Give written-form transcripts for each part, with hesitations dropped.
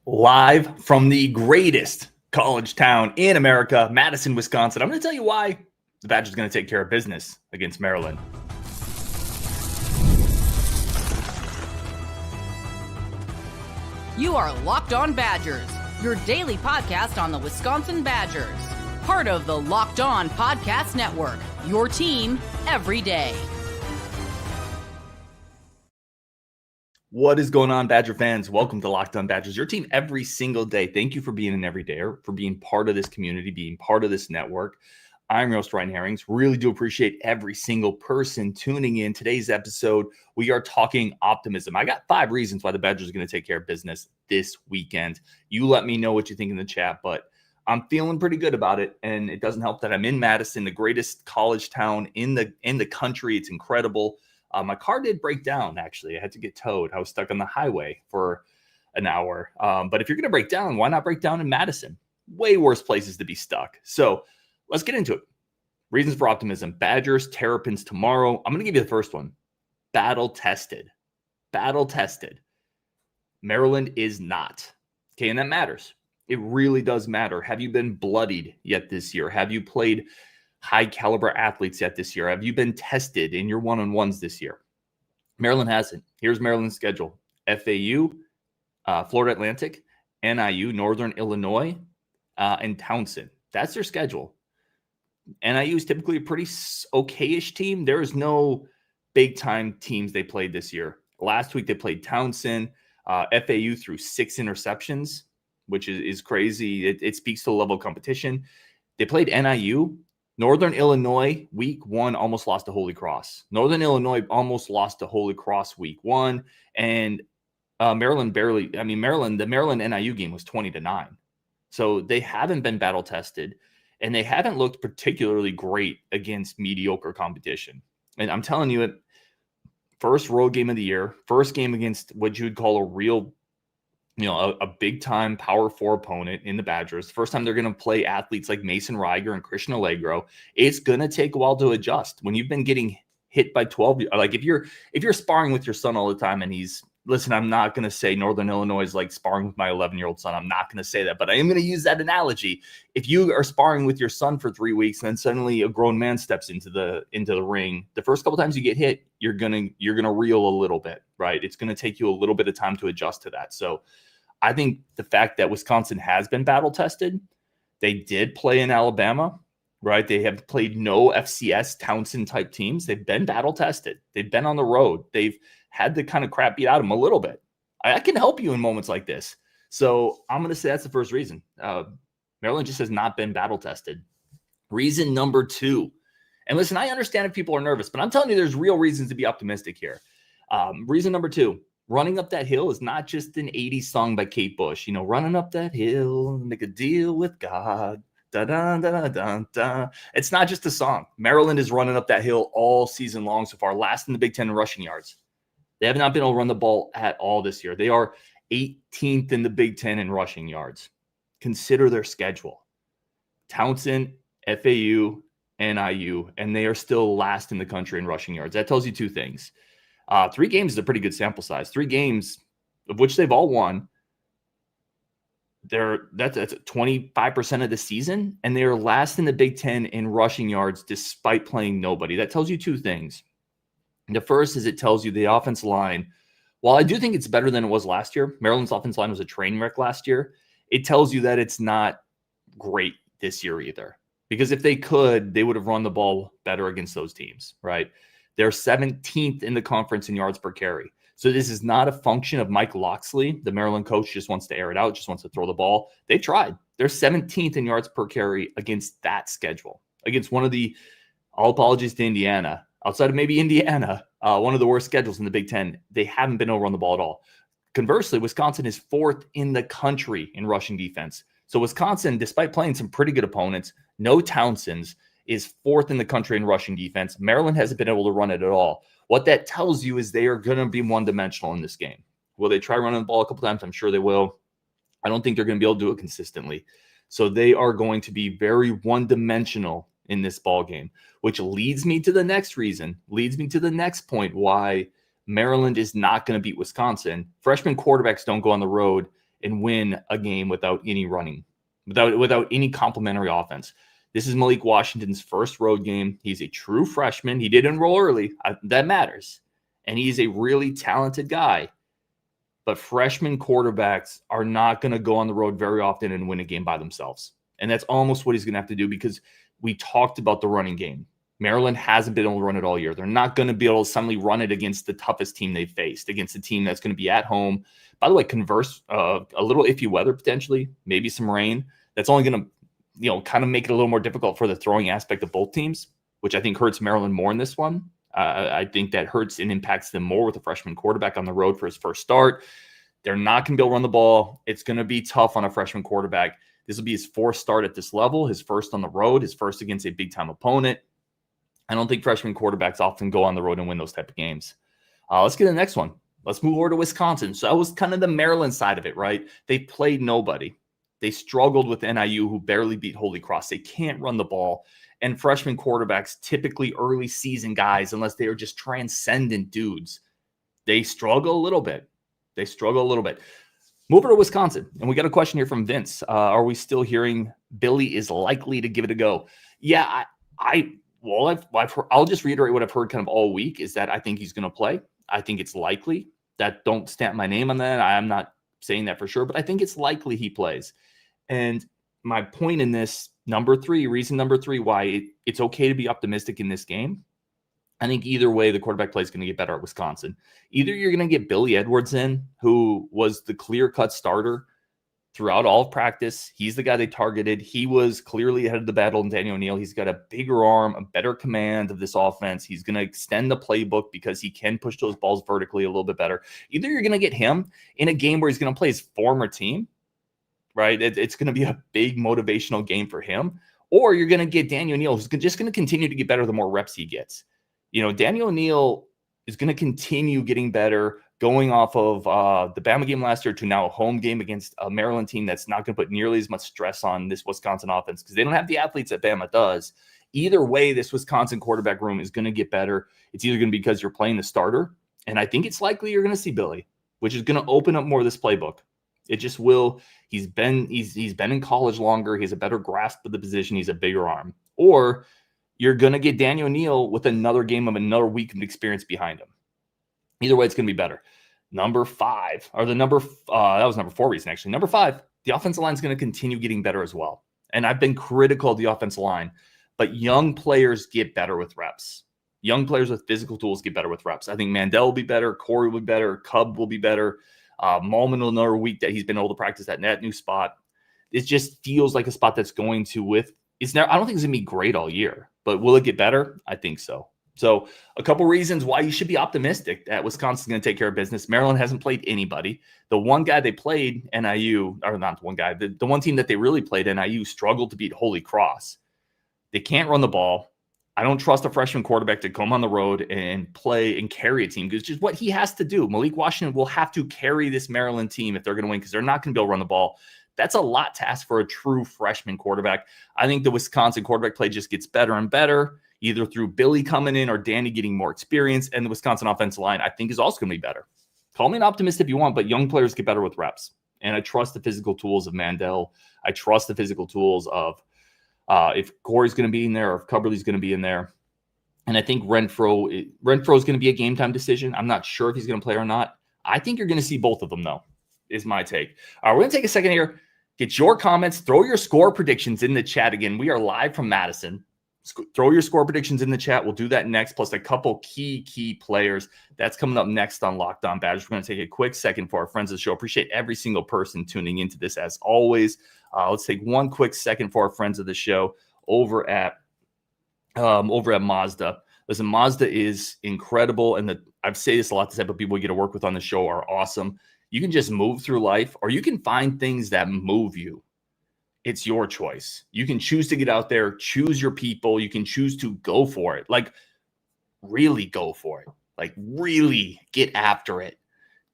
Live from the greatest college town in America, Madison, Wisconsin. I'm going to tell you why the Badgers are going to take care of business against Maryland. You are Locked On Badgers, your daily podcast on the Wisconsin Badgers. Part of the Locked On Podcast Network, your team every day. What is going on, Badger fans? Welcome to Locked On Badgers, your team every single day. Thank you for being an everydayer, for being part of this community, being part of this network. I'm Roast Ryan Herrings. Really do appreciate every single person tuning in. Today's episode, we are talking optimism. I got 5 reasons why the Badgers are going to take care of business this weekend. You let me know what you think in the chat, but I'm feeling pretty good about it, and it doesn't help that I'm in Madison, the greatest college town in the country. It's incredible. My car did break down, actually. I had to get towed. I was stuck on the highway for an hour. But if you're going to break down, why not break down in Madison? Way worse places to be stuck. So let's get into it. Reasons for optimism. Badgers, Terrapins tomorrow. I'm going to give you the first one. Battle tested. Battle tested. Maryland is not. Okay, and that matters. It really does matter. Have you been bloodied yet this year? Have you played high caliber athletes yet this year? Have you been tested in your one-on-ones this year? Maryland hasn't. Here's Maryland's schedule. FAU, Florida Atlantic, NIU, Northern Illinois, and Townsend. That's their schedule. NIU is typically a pretty okay-ish team. There is no big-time teams they played this year. Last week they played Townsend. FAU threw 6 interceptions, which is crazy. It speaks to the level of competition. They played NIU. Northern Illinois, week 1, almost lost to Holy Cross. Northern Illinois almost lost to Holy Cross week 1. And Maryland barely, the Maryland NIU game was 20-9. So they haven't been battle tested, and they haven't looked particularly great against mediocre competition. And I'm telling you, first road game of the year, first game against what you would call a real, a big-time Power 4 opponent in the Badgers. First time they're going to play athletes like Mason Reiger and Christian Allegro. It's going to take a while to adjust. When you've been getting hit by 12, like if you're sparring with your son all the time and listen, I'm not going to say Northern Illinois is like sparring with my 11-year-old son. I'm not going to say that, but I am going to use that analogy. If you are sparring with your son for 3 weeks and then suddenly a grown man steps into the ring, the first couple times you get hit, you're going to reel a little bit, right? It's going to take you a little bit of time to adjust to that. So I think the fact that Wisconsin has been battle tested, they did play in Alabama, right? They have played no FCS Townsend type teams. They've been battle tested. They've been on the road. They've had the kind of crap beat out of them a little bit. I can help you in moments like this. So I'm going to say that's the first reason. Maryland just has not been battle tested. Reason number 2. And listen, I understand if people are nervous, but I'm telling you, there's real reasons to be optimistic here. Reason number 2. Running Up That Hill is not just an 80s song by Kate Bush. Running up that hill, make a deal with God. Da, da, da, da, da. It's not just a song. Maryland is running up that hill all season long so far, last in the Big Ten in rushing yards. They have not been able to run the ball at all this year. They are 18th in the Big Ten in rushing yards. Consider their schedule. Townsend, FAU, NIU, and they are still last in the country in rushing yards. That tells you 2 things. 3 games is a pretty good sample size. 3 games, of which they've all won. That's 25% of the season, and they are last in the Big Ten in rushing yards despite playing nobody. That tells you 2 things. The first is it tells you the offensive line, while I do think it's better than it was last year, Maryland's offensive line was a train wreck last year, it tells you that it's not great this year either. Because if they could, they would have run the ball better against those teams, right? They're 17th in the conference in yards per carry. So this is not a function of Mike Locksley. The Maryland coach just wants to air it out, just wants to throw the ball. They tried. They're 17th in yards per carry against that schedule, against one of the, all apologies to Indiana, outside of maybe Indiana, one of the worst schedules in the Big Ten. They haven't been able to run the ball at all. Conversely, Wisconsin is 4th in the country in rushing defense. So Wisconsin, despite playing some pretty good opponents, no Townsends, is 4th in the country in rushing defense. Maryland hasn't been able to run it at all. What that tells you is they are going to be one-dimensional in this game. Will they try running the ball a couple times? I'm sure they will. I don't think they're going to be able to do it consistently. So they are going to be very one-dimensional in this ball game, which leads me to the next reason, leads me to the next point why Maryland is not going to beat Wisconsin. Freshman quarterbacks don't go on the road and win a game without any running, without any complementary offense. This is Malik Washington's first road game. He's a true freshman. He did enroll early. That matters. And he's a really talented guy. But freshman quarterbacks are not going to go on the road very often and win a game by themselves. And that's almost what he's going to have to do, because we talked about the running game. Maryland hasn't been able to run it all year. They're not going to be able to suddenly run it against the toughest team they've faced, against a team that's going to be at home. By the way, a little iffy weather potentially, maybe some rain. That's only going to, kind of make it a little more difficult for the throwing aspect of both teams, which I think hurts Maryland more in this one. I think that hurts and impacts them more with a freshman quarterback on the road for his first start. They're not going to be able to run the ball. It's going to be tough on a freshman quarterback. This will be his fourth start at this level, his first on the road, his first against a big-time opponent. I don't think freshman quarterbacks often go on the road and win those type of games. Let's get to the next one. Let's move over to Wisconsin. So that was kind of the Maryland side of it, right? They played nobody. They struggled with NIU, who barely beat Holy Cross. They can't run the ball. And freshman quarterbacks, typically early season guys, unless they are just transcendent dudes, they struggle a little bit. Move over to Wisconsin. And we got a question here from Vince. Are we still hearing Billy is likely to give it a go? Yeah, I'll just reiterate what I've heard kind of all week, is that I think he's going to play. I think it's likely. That don't stamp my name on that. I'm not saying that for sure, but I think it's likely he plays. And my point in this, reason number three, why it's okay to be optimistic in this game. I think either way, the quarterback play is going to get better at Wisconsin. Either you're going to get Billy Edwards in, who was the clear-cut starter throughout all of practice. He's the guy they targeted. He was clearly ahead of the battle in Daniel O'Neal. He's got a bigger arm, a better command of this offense. He's going to extend the playbook because he can push those balls vertically a little bit better. Either you're going to get him in a game where he's going to play his former team, right? It's going to be a big motivational game for him. Or you're going to get Daniel O'Neal, who's just going to continue to get better the more reps he gets. Daniel O'Neal is going to continue getting better, going off of the Bama game last year to now a home game against a Maryland team that's not going to put nearly as much stress on this Wisconsin offense because they don't have the athletes that Bama does. Either way, this Wisconsin quarterback room is going to get better. It's either going to be because you're playing the starter, and I think it's likely you're going to see Billy, which is going to open up more of this playbook. It just will. He's been in college longer. He has a better grasp of the position. He's a bigger arm. Or you're going to get Daniel O'Neal with another game of another week of experience behind him. Either way, it's going to be better. That was number 4 reason, actually. Number 5, the offensive line is going to continue getting better as well. And I've been critical of the offensive line, but young players get better with reps. Young players with physical tools get better with reps. I think Mandel will be better. Corey will be better. Cub will be better. Malman will another week that he's been able to practice that new spot. It just feels like a spot that's going to I don't think it's going to be great all year, but will it get better? I think so. So a couple reasons why you should be optimistic that Wisconsin's going to take care of business. Maryland hasn't played anybody. The one guy they played, NIU, or not one guy, the one team that they really played, NIU, struggled to beat Holy Cross. They can't run the ball. I don't trust a freshman quarterback to come on the road and play and carry a team because it's just what he has to do. Malik Washington will have to carry this Maryland team if they're going to win because they're not going to be able to run the ball. That's a lot to ask for a true freshman quarterback. I think the Wisconsin quarterback play just gets better and better, either through Billy coming in or Danny getting more experience, and the Wisconsin offensive line, I think, is also going to be better. Call me an optimist if you want, but young players get better with reps. And I trust the physical tools of Mandel. I trust the physical tools of if Corey's going to be in there or if Cubberly's going to be in there. And I think Renfro is going to be a game time decision. I'm not sure if he's going to play or not. I think you're going to see both of them, though, is my take. All right, we're going to take a second here. Get your comments. Throw your score predictions in the chat. Again, we are live from Madison. Throw your score predictions in the chat. We'll do that next, plus a couple key players. That's coming up next on Locked On Badgers. We're going to take a quick second for our friends of the show. Appreciate every single person tuning into this as always. Let's take one quick second for our friends of the show over at Mazda. Listen, Mazda is incredible, and I've said this a lot. The type of people we get to work with on the show are awesome. You can just move through life, or you can find things that move you. It's your choice. You can choose to get out there, choose your people. You can choose to go for it. Like, really go for it. Like, really get after it.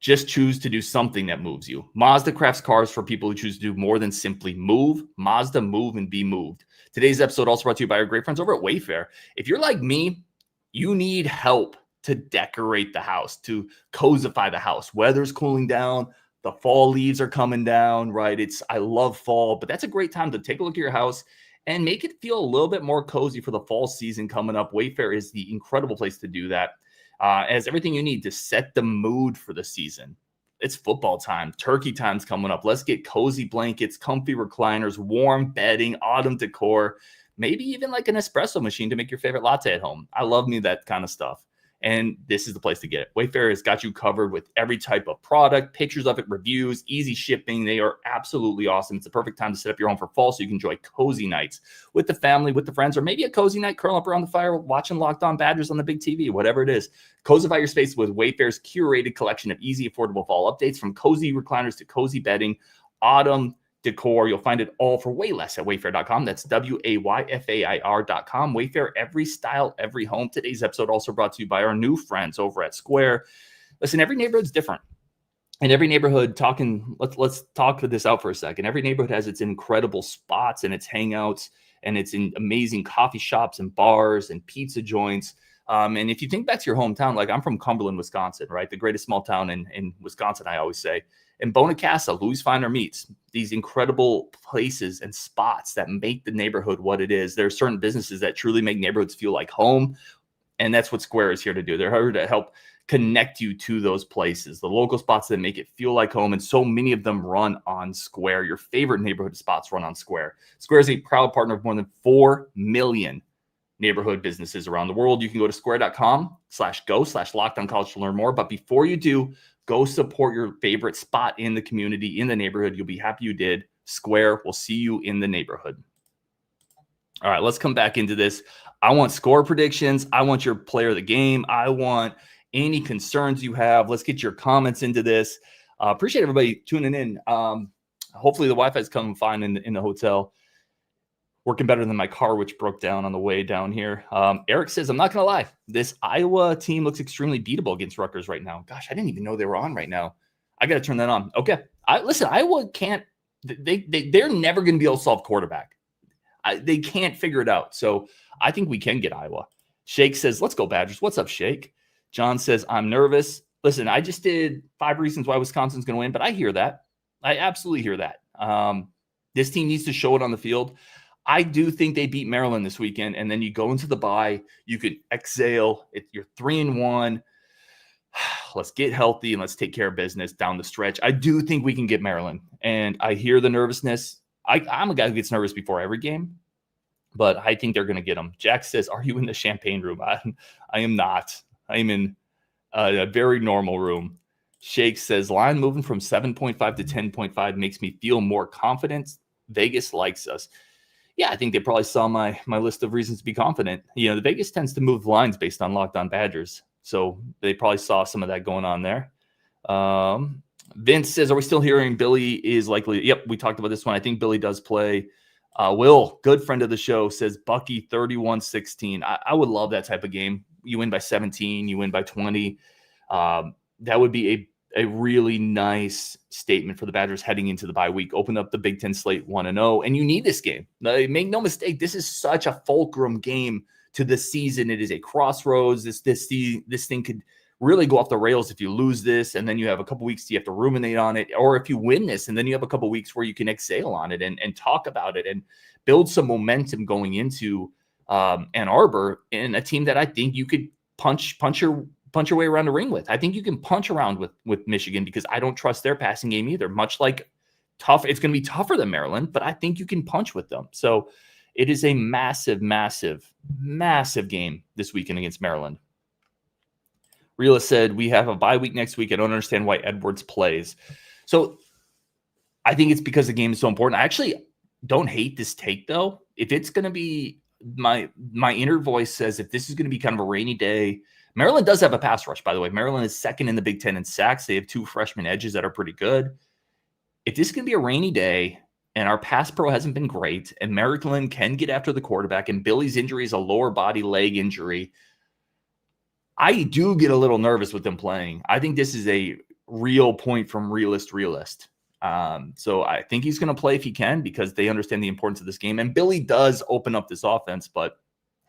Just choose to do something that moves you. Mazda crafts cars for people who choose to do more than simply move. Mazda, move and be moved. Today's episode also brought to you by our great friends over at Wayfair. If you're like me, you need help to decorate the house, to cosify the house. Weather's cooling down. The fall leaves are coming down, right? I love fall, but that's a great time to take a look at your house and make it feel a little bit more cozy for the fall season coming up. Wayfair is the incredible place to do that. It has everything you need to set the mood for the season. It's football time. Turkey time's coming up. Let's get cozy blankets, comfy recliners, warm bedding, autumn decor, maybe even like an espresso machine to make your favorite latte at home. I love me that kind of stuff. And this is the place to get it. Wayfair has got you covered with every type of product, pictures of it, reviews, easy shipping. They are absolutely awesome. It's the perfect time to set up your home for fall so you can enjoy cozy nights with the family, with the friends, or maybe a cozy night curl up around the fire watching Locked On Badgers on the big TV, whatever it is. Cozify your space with Wayfair's curated collection of easy, affordable fall updates, from cozy recliners to cozy bedding, autumn decor. You'll find it all for way less at wayfair.com. That's WAYFAIR.com. Wayfair, every style, every home. Today's episode also brought to you by our new friends over at Square. Listen, every neighborhood's different. And every neighborhood, let's talk this out for a second. Every neighborhood has its incredible spots and its hangouts and its amazing coffee shops and bars and pizza joints. And if you think back to your hometown, like I'm from Cumberland, Wisconsin, right? The greatest small town in Wisconsin, I always say. In Bonacassa, Louis Finer Meats, these incredible places and spots that make the neighborhood what it is. There are certain businesses that truly make neighborhoods feel like home. And that's what Square is here to do. They're here to help connect you to those places, the local spots that make it feel like home. And so many of them run on Square. Your favorite neighborhood spots run on Square. Square is a proud partner of more than 4 million neighborhood businesses around the world. You can go to square.com/go/lockedoncollege to learn more. But before you do, go support your favorite spot in the community, in the neighborhood. You'll be happy you did. Square will see you in the neighborhood. All right, let's come back into this. I want score predictions. I want your player of the game. I want any concerns you have. Let's get your comments into this. Appreciate everybody tuning in. Hopefully the Wi-Fi is coming fine in the hotel. Working better than my car, which broke down on the way down here. Eric says, I'm not going to lie. This Iowa team looks extremely beatable against Rutgers right now. Gosh, I didn't even know they were on right now. I got to turn that on. Okay. Listen, Iowa can't, they're never going to be able to solve quarterback. They can't figure it out. So I think we can get Iowa. Shake says, let's go Badgers. What's up, Shake? John says, I'm nervous. Listen, I just did 5 reasons why Wisconsin's going to win, but I hear that. I absolutely hear that. This team needs to show it on the field. I do think they beat Maryland this weekend, and then you go into the bye. You could exhale. You're 3-1. Let's get healthy and let's take care of business down the stretch. I do think we can get Maryland, and I hear the nervousness. I'm a guy who gets nervous before every game, but I think they're going to get them. Jack says, are you in the champagne room? I am not. I am in a very normal room. Shake says, line moving from 7.5 to 10.5 makes me feel more confident. Vegas likes us. Yeah, I think they probably saw my list of reasons to be confident. You know, the Vegas tends to move lines based on Locked On Badgers. So they probably saw some of that going on there. Vince says, are we still hearing Billy is likely? Yep, we talked about this one. I think Billy does play. Will, good friend of the show, says Bucky 31-16. I would love that type of game. You win by 17, you win by 20. That would be a really nice statement for the Badgers heading into the bye week. Open up the Big Ten slate 1-0, and you need this game. Make no mistake, this is such a fulcrum game to the season. It is a crossroads. This thing could really go off the rails if you lose this, and then you have a couple weeks you have to ruminate on it, or if you win this, and then you have a couple weeks where you can exhale on it and talk about it and build some momentum going into Ann Arbor in a team that I think you could punch your way around the ring with. I think you can punch around with Michigan because I don't trust their passing game either. Much like tough, it's going to be tougher than Maryland, but I think you can punch with them. So it is a massive, massive, massive game this weekend against Maryland. Reela said, we have a bye week next week. I don't understand why Edwards plays. So I think it's because the game is so important. I actually don't hate this take, though. If it's going to be, my inner voice says if this is going to be kind of a rainy day. Maryland does have a pass rush, by the way. Maryland is second in the Big Ten in sacks. They have 2 freshman edges that are pretty good. If this is going to be a rainy day and our pass pro hasn't been great and Maryland can get after the quarterback and Billy's injury is a lower body leg injury, I do get a little nervous with them playing. I think this is a real point from realist. So I think he's going to play if he can because they understand the importance of this game. And Billy does open up this offense, but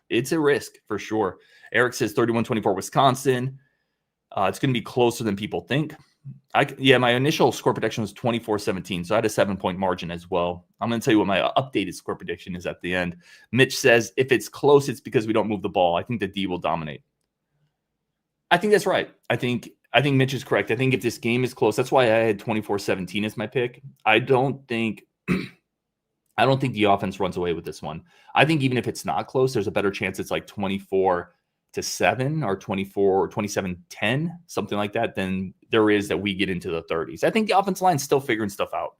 it's a risk for sure. Eric says 31-24 Wisconsin. It's going to be closer than people think. My initial score prediction was 24-17, so I had a 7-point margin as well. I'm going to tell you what my updated score prediction is at the end. Mitch says, if it's close, it's because we don't move the ball. I think the D will dominate. I think that's right. I think Mitch is correct. I think if this game is close, that's why I had 24-17 as my pick. I don't think the offense runs away with this one. I think even if it's not close, there's a better chance it's like 24-7 or 27-10, something like that, than there is that we get into the 30s. I think the offensive line's still figuring stuff out.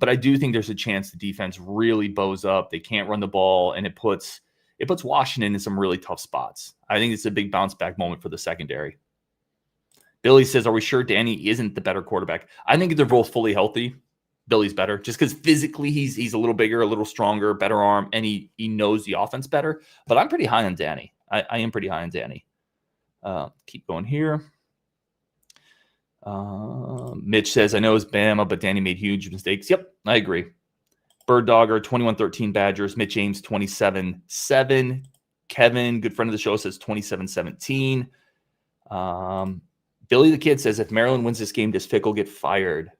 But I do think there's a chance the defense really bows up. They can't run the ball, and it puts Washington in some really tough spots. I think it's a big bounce back moment for the secondary. Billy says, are we sure Danny isn't the better quarterback? I think if they're both fully healthy, Billy's better, just because physically he's a little bigger, a little stronger, better arm, and he knows the offense better. But I'm pretty high on Danny. I am pretty high on Danny. Keep going here. Mitch says, I know it's Bama, but Danny made huge mistakes. Yep, I agree. Bird Dogger, 21-13 Badgers. Mitch Ames, 27-7. Kevin, good friend of the show, says 27-17. Billy the Kid says, if Maryland wins this game, does Fickle get fired?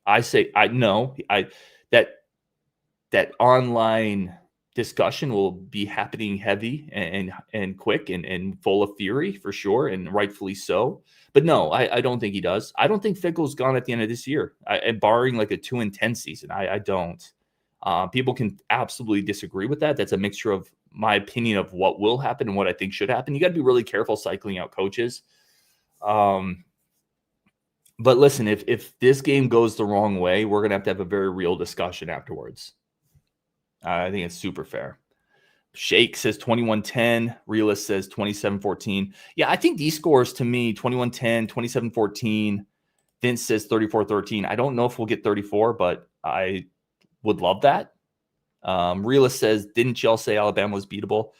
I say, that online discussion will be happening heavy and quick and full of fury for sure, and rightfully so. But no, I don't think he does. I don't think Fickle's gone at the end of this year, barring like a 2-10 season. I don't. People can absolutely disagree with that. That's a mixture of my opinion of what will happen and what I think should happen. You got to be really careful cycling out coaches. But listen, if this game goes the wrong way, we're going to have a very real discussion afterwards. I think it's super fair. Shake says 21-10. Realist says 27-14. Yeah, I think these scores to me, 21-10, 27-14. Vince says 34-13. I don't know if we'll get 34, but I would love that. Realist says, didn't y'all say Alabama was beatable?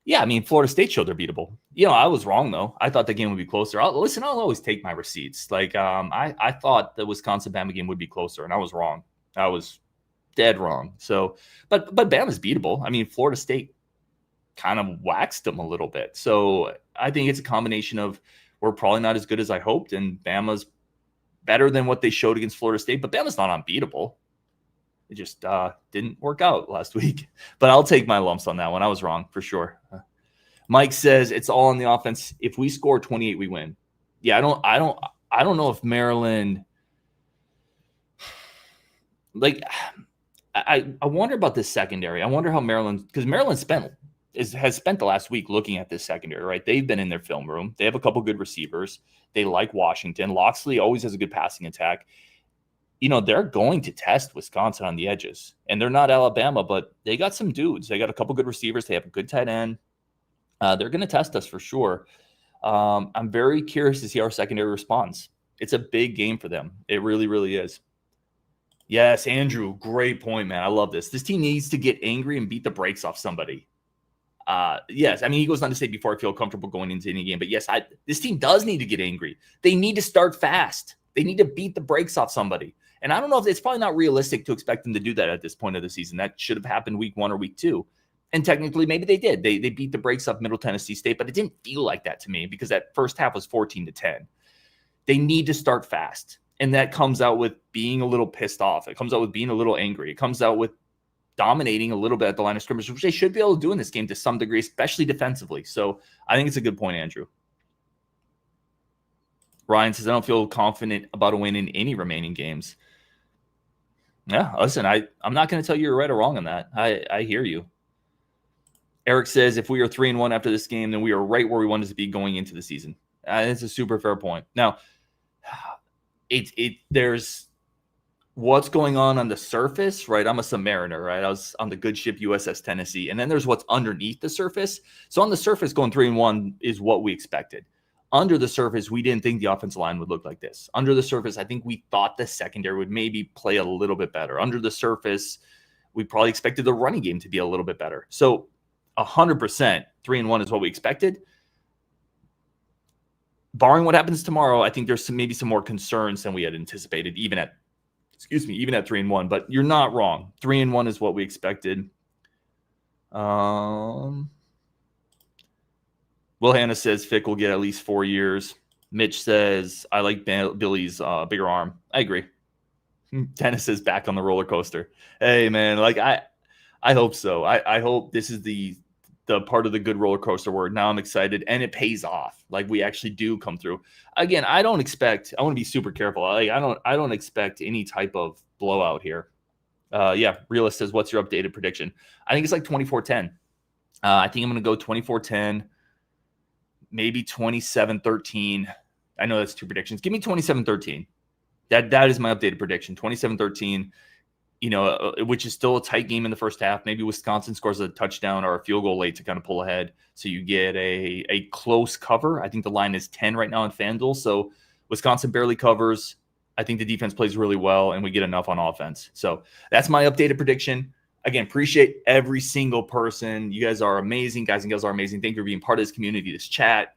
Yeah, I mean, Florida State showed they're beatable. I was wrong, though. I thought the game would be closer. I'll always take my receipts. Like, I thought the Wisconsin-Bama game would be closer, and I was wrong. I was dead wrong. So, but Bama's beatable. I mean, Florida State kind of waxed them a little bit. So I think it's a combination of we're probably not as good as I hoped, and Bama's better than what they showed against Florida State, but Bama's not unbeatable. It just didn't work out last week. But I'll take my lumps on that one. I was wrong for sure. Mike says it's all on the offense. If we score 28, we win. Yeah, I don't know if Maryland. Like, I wonder about this secondary. I wonder how Maryland, because Maryland has spent the last week looking at this secondary, right? They've been in their film room. They have a couple good receivers. They like Washington. Loxley always has a good passing attack. They're going to test Wisconsin on the edges, and they're not Alabama, but they got some dudes. They got a couple good receivers. They have a good tight end. They're going to test us for sure. I'm very curious to see how our secondary responds. It's a big game for them. It really, really is. Yes, Andrew, great point, man. I love this. This team needs to get angry and beat the brakes off somebody. Yes, I mean, he goes on to say before I feel comfortable going into any game, but yes, this team does need to get angry. They need to start fast. They need to beat the brakes off somebody. And I don't know if it's probably not realistic to expect them to do that at this point of the season. That should have happened week 1 or week 2. And technically, maybe they did. They beat the brakes off Middle Tennessee State, but it didn't feel like that to me because that first half was 14-10. They need to start fast. And that comes out with being a little pissed off. It comes out with being a little angry. It comes out with dominating a little bit at the line of scrimmage, which they should be able to do in this game to some degree, especially defensively. So I think it's a good point, Andrew. Ryan says, I don't feel confident about a win in any remaining games. Yeah, listen, I'm not going to tell you you're right or wrong on that. I hear you. Eric says, if we are 3-1 after this game, then we are right where we wanted to be going into the season. It's a super fair point. Now, there's what's going on the surface, right? I'm a submariner, right? I was on the good ship USS Tennessee. And then there's what's underneath the surface. So on the surface, going 3-1 is what we expected. Under the surface, we didn't think the offensive line would look like this. Under the surface, I think we thought the secondary would maybe play a little bit better. Under the surface, we probably expected the running game to be a little bit better. So 100%, 3-1 is what we expected. Barring what happens tomorrow, I think there's maybe some more concerns than we had anticipated, even at 3-1. But you're not wrong. 3-1 is what we expected. Will Hannah says Fick will get at least 4 years. Mitch says, I like Billy's bigger arm. I agree. Dennis is back on the roller coaster. Hey, man, like I hope so. I hope this is the part of the good roller coaster where now I'm excited and it pays off. Like we actually do come through. Again, I want to be super careful. Like I don't expect any type of blowout here. Yeah, Realist says, what's your updated prediction? I think it's like 24-10. I think I'm going to go 24-10, maybe 27-13. I know that's two predictions. Give me 27-13. That is my updated prediction. 27-13. Which is still a tight game in the first half. Maybe Wisconsin scores a touchdown or a field goal late to kind of pull ahead. So you get a close cover. I think the line is 10 right now on FanDuel. So Wisconsin barely covers. I think the defense plays really well and we get enough on offense. So that's my updated prediction. Again, appreciate every single person. You guys are amazing. Guys and girls are amazing. Thank you for being part of this community, this chat.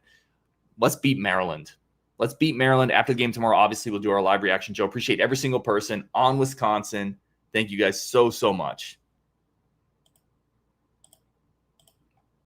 Let's beat Maryland. Let's beat Maryland. After the game tomorrow, obviously, we'll do our live reaction show. Appreciate every single person on Wisconsin. Thank you guys so much.